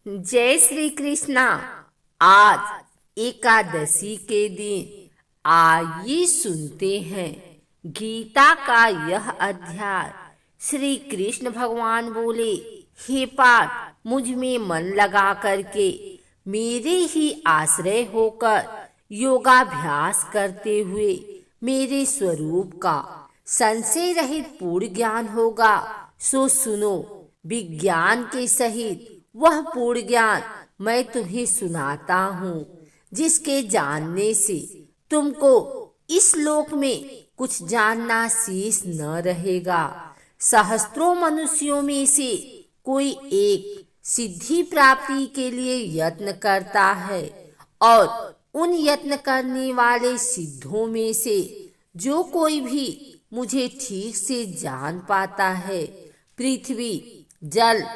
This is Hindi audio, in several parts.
जय श्री कृष्णा। आज एकादशी के दिन आइए सुनते हैं गीता का यह अध्याय। श्री कृष्ण भगवान बोले, हे पार्थ, मुझ में मन लगा करके मेरे ही आश्रय होकर योगाभ्यास करते हुए मेरे स्वरूप का संशय रहित पूर्ण ज्ञान होगा। सो सुनो, विज्ञान के सहित वह पूर्ण ज्ञान मैं तुम्हें सुनाता हूँ, जिसके जानने से तुमको इस लोक में कुछ जानना शेष न रहेगा। सहस्त्रों मनुष्यों में से कोई एक सिद्धि प्राप्ति के लिए यत्न करता है, और उन यत्न करने वाले सिद्धों में से जो कोई भी मुझे ठीक से जान पाता है, पृथ्वी, जल,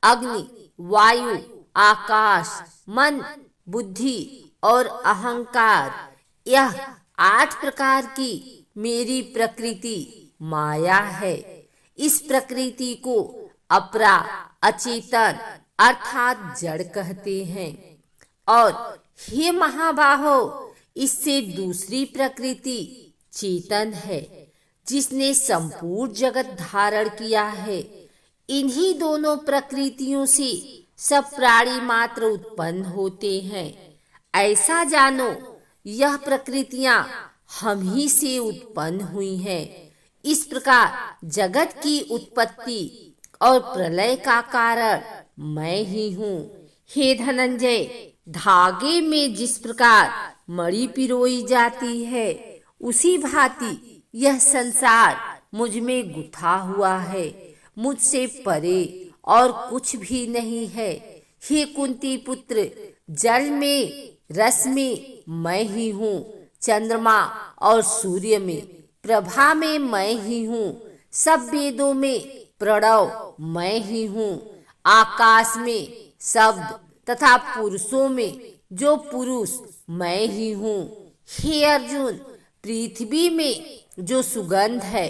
अग्नि, वायु, आकाश, मन, बुद्धि और अहंकार, यह 8 प्रकार की मेरी प्रकृति माया है। इस प्रकृति को अपरा, अचेतन अर्थात जड़ कहते हैं। और हे महाबाहो, इससे दूसरी प्रकृति चेतन है, जिसने संपूर्ण जगत धारण किया है। इन्हीं दोनों प्रकृतियों से सब प्राणी मात्र उत्पन्न होते हैं। ऐसा जानो, यह प्रकृतियां हम ही से उत्पन्न हुई हैं। इस प्रकार जगत की उत्पत्ति और प्रलय का कारण मैं ही हूँ। हे धनंजय, धागे में जिस प्रकार मणि पिरोई जाती है, उसी भांति यह संसार मुझ में गुथा हुआ है। मुझसे परे और कुछ भी नहीं है। हे कुंती पुत्र, जल में, रस में मैं ही हूँ। चंद्रमा और सूर्य में, प्रभा में मैं ही हूँ। सब वेदों में प्रणव मैं ही हूँ। आकाश में शब्द तथा पुरुषों में जो पुरुष मैं ही हूँ। हे अर्जुन, पृथ्वी में जो सुगंध है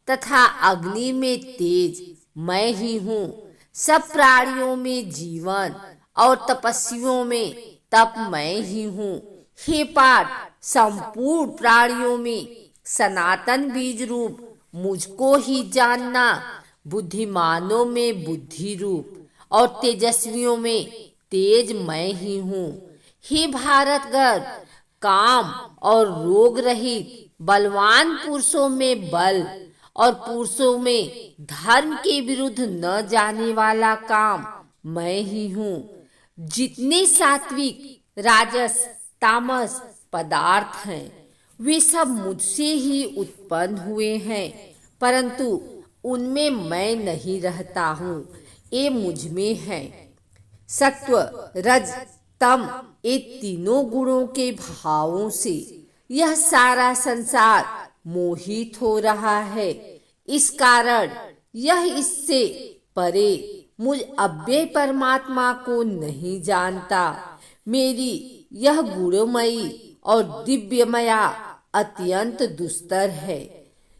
तथा अग्नि में तेज मैं ही हूँ। सब प्राणियों में जीवन और तपस्वियों में तप मैं ही हूँ। हे पार्थ, संपूर्ण प्राणियों में सनातन बीज रूप मुझको ही जानना। बुद्धिमानों में बुद्धि रूप और तेजस्वियों में तेज मैं ही हूँ। हे भारत गर्भ, काम और रोग रहित बलवान पुरुषों में बल और पुरुषों में धर्म के विरुद्ध न जाने वाला काम मैं ही हूँ। जितने सात्विक, राजस, तामस पदार्थ हैं, वे सब मुझसे ही उत्पन्न हुए हैं, परंतु उनमें मैं नहीं रहता हूँ, ये मुझ में है। सत्व, रज, तम, ये तीनों गुणों के भावों से यह सारा संसार मोहित हो रहा है। इस कारण यह इससे परे मुझ अव्यय परमात्मा को नहीं जानता। मेरी यह गुणमयी और दिव्यमया अत्यंत दुस्तर है।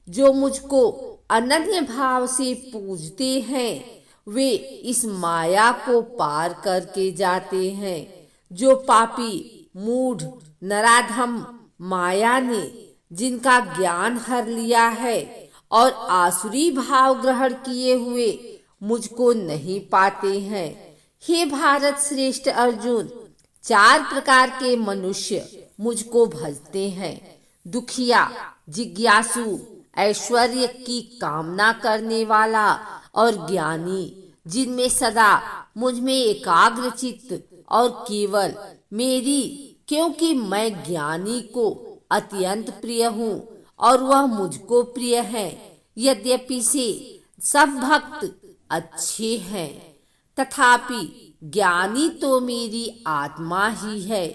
जो मुझको अनन्य भाव से पूजते हैं, वे इस माया को पार करके जाते हैं। जो पापी, मूढ़, नराधम माया ने जिनका ज्ञान हर लिया है और आसुरी भाव ग्रहण किए हुए मुझको नहीं पाते हैं। हे भारत श्रेष्ठ अर्जुन, 4 प्रकार के मनुष्य मुझको भजते हैं। दुखिया, जिज्ञासु, ऐश्वर्य की कामना करने वाला और ज्ञानी, जिनमें सदा मुझ में एकाग्र चित्त और केवल मेरी, क्योंकि मैं ज्ञानी को अत्यंत प्रिय हूँ और वह मुझको प्रिय है। यद्यपि से सब भक्त अच्छे हैं, तथापि ज्ञानी तो मेरी आत्मा ही है,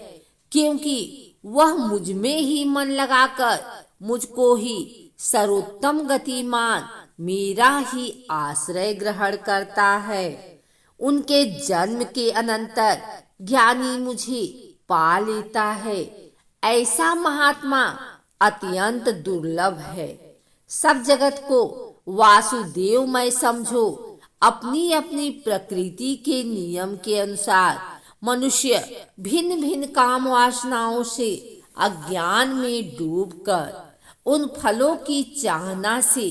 क्योंकि वह मुझ में ही मन लगाकर मुझको ही सर्वोत्तम गतिमान मेरा ही आश्रय ग्रहण करता है। उनके जन्म के अनंतर ज्ञानी मुझे पा लेता है। ऐसा महात्मा अत्यंत दुर्लभ है। सब जगत को वासुदेव मैं समझो, अपनी अपनी प्रकृति के नियम के अनुसार मनुष्य भिन्न भिन्न काम वासनाओं से अज्ञान में डूबकर उन फलों की चाहना से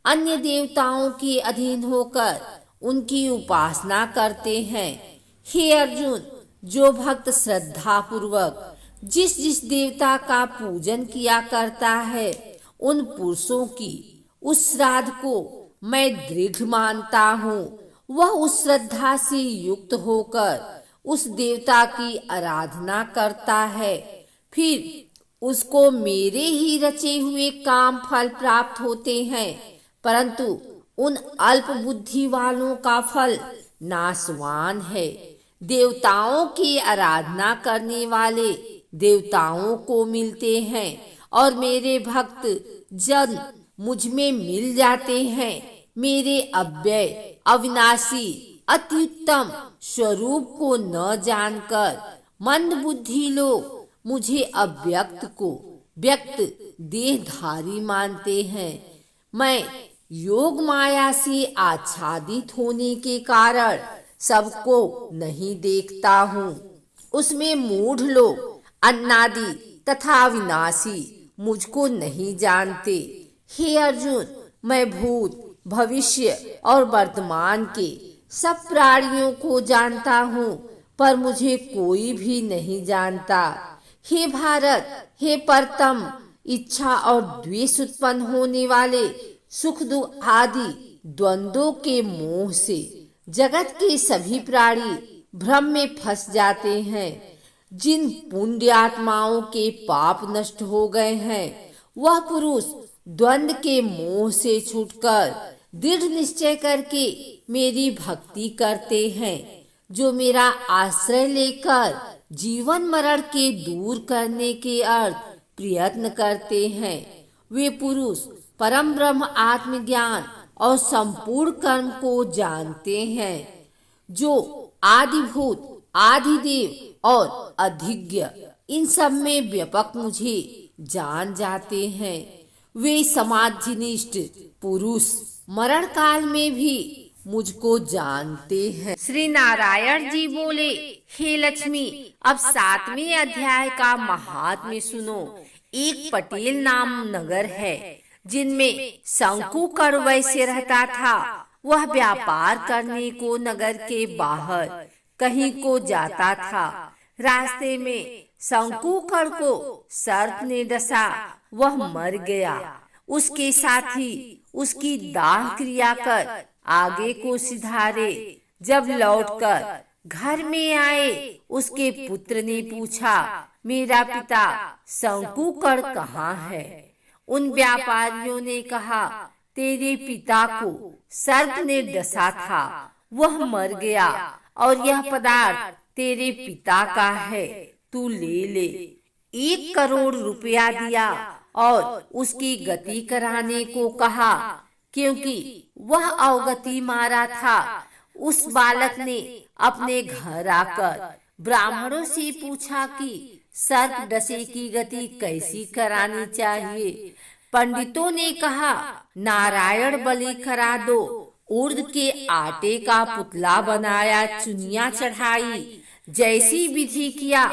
अन्य देवताओं के अधीन होकर उनकी उपासना करते हैं। हे अर्जुन, जो भक्त श्रद्धा पूर्वक जिस जिस देवता का पूजन किया करता है, उन पुरुषों की उस श्राद्ध को मैं दृढ़ मानता हूँ। वह उस श्रद्धा से युक्त होकर उस देवता की आराधना करता है, फिर उसको मेरे ही रचे हुए काम फल प्राप्त होते हैं। परंतु उन अल्प बुद्धि वालों का फल नाशवान है। देवताओं की आराधना करने वाले देवताओं को मिलते हैं और मेरे भक्त जन मुझ में मिल जाते हैं। मेरे अव्यय अविनाशी अत्युत्तम स्वरूप को न जानकर मंद बुद्धि लोग मुझे अव्यक्त को व्यक्त देहधारी मानते हैं। मैं योग माया से आच्छादित होने के कारण सबको नहीं देखता हूँ। उसमें मूढ़ लोग अन्नादि तथा विनाशी मुझको नहीं जानते। हे अर्जुन, मैं भूत भविष्य और वर्तमान के सब प्राणियों को जानता हूँ, पर मुझे कोई भी नहीं जानता। हे भारत, हे परतम, इच्छा और द्वेष उत्पन्न होने वाले सुख दुख आदि द्वंद्वों के मोह से जगत के सभी प्राणी भ्रम में फंस जाते हैं। जिन पुण्यात्माओं के पाप नष्ट हो गए हैं, वह पुरुष द्वंद्व के मोह से छूटकर दृढ़ निश्चय करके मेरी भक्ति करते हैं। जो मेरा आश्रय लेकर जीवन मरण के दूर करने के अर्थ प्रयत्न करते हैं, वे पुरुष परम ब्रह्म आत्मज्ञान और संपूर्ण कर्म को जानते हैं। जो आदिभूत आदिदेव और अधिज्ञ इन सब में व्यापक मुझे जान जाते हैं, वे समाधिनिष्ठ पुरुष मरण काल में भी मुझको जानते हैं। श्री नारायण जी बोले, हे लक्ष्मी, अब 7वें अध्याय का महात्म्य सुनो। एक पटेल नाम नगर है, जिनमें शंकुकर वैश्य रहता था। वह व्यापार करने को नगर के बाहर कहीं को जाता था। रास्ते में शंकुकर को सर्प ने डसा, वह मर गया। उसके साथी उसकी दाह क्रिया कर आगे को सिधारे। जब लौटकर घर में आए, उसके पुत्र ने पूछा, मेरा पिता शंकुकर कहाँ है? उन व्यापारियों ने कहा, तेरे पिता को सर्प ने डसा था, वह मर गया और यह पदार्थ तेरे पिता का है, तू ले ले। 1 करोड़ रुपया दिया और उसकी गति कराने को कहा। क्योंकि वह अवगति मारा था, उस बालक ने अपने घर आकर ब्राह्मणों से पूछा कि सर्प डसे की गति कैसी करानी चाहिए। पंडितों ने कहा, नारायण बलि करा दो। उर्द के आटे का पुतला बनाया, चुनिया चढ़ाई, जैसी विधि किया।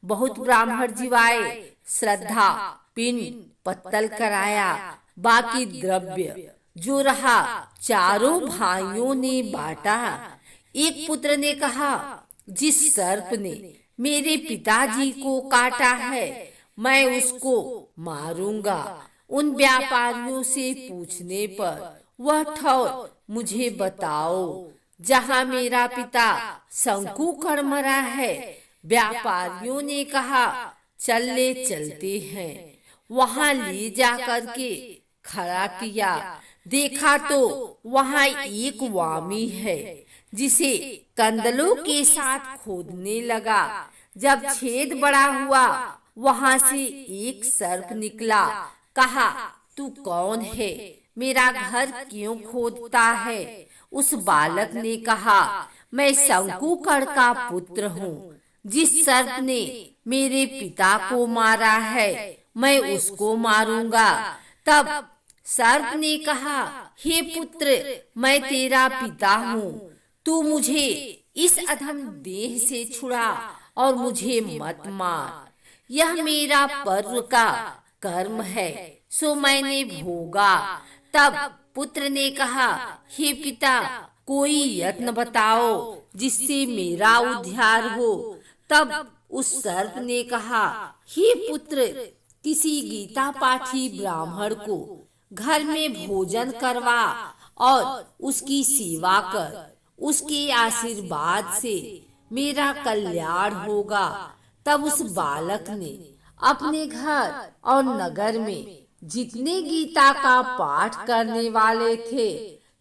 बहुत ब्राह्मण जीवाए, श्रद्धा पिंड पत्तल कराया। बाकी द्रव्य जो रहा चारों भाइयों ने बांटा। एक पुत्र ने कहा, जिस सर्प ने मेरे पिताजी को काटा है, मैं उसको मारूंगा। उन व्यापारियों से पूछने पर वह ठौर मुझे बताओ जहाँ मेरा पिता शंकुकर मरा है। व्यापारियों ने कहा, चलते चलते हैं। वहाँ ले जा करके खड़ा किया, देखा तो वहाँ एक वामी है, जिसे कंदलों के साथ खोदने लगा। जब छेद बड़ा हुआ, वहाँ से एक सर्प निकला। कहा, तू कौन है? मेरा घर क्यों खोदता है? उस बालक ने कहा, मैं शंकुकर का पुत्र हूँ। जिस सर्प ने मेरे पिता को मारा है, मैं उसको मारूंगा। तब सर्प ने कहा, हे पुत्र, मैं तेरा पिता हूँ, तू मुझे इस अधम देह से छुड़ा और मुझे मत मार। यह मेरा पर्व का कर्म है, सो मैंने भोगा। तब पुत्र ने कहा, हे पिता, कोई यत्न बताओ जिससे मेरा उद्धार हो। तब उस सर्प ने कहा, हे पुत्र, किसी गीता पाठी ब्राह्मण को घर में भोजन करवा और उसकी सेवा कर, उसके आशीर्वाद से मेरा कल्याण होगा। तब उस बालक ने अपने घर और नगर में जितने गीता का पाठ करने वाले थे,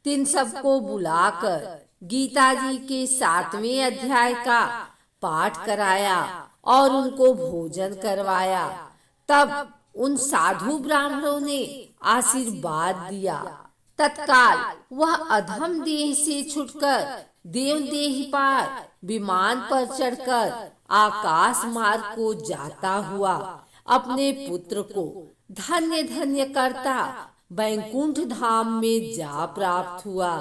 तिन सबको बुलाकर गीता जी के 7वें अध्याय का पाठ कराया और उनको भोजन करवाया। तब उन साधु ब्राह्मणों ने आशीर्वाद दिया। तत्काल वह अधम देह से छुटकर देव देह पार विमान पर चढ़कर आकाश मार्ग को जाता हुआ अपने पुत्र को धन्य धन्य करता वैकुंठ धाम में जा प्राप्त हुआ।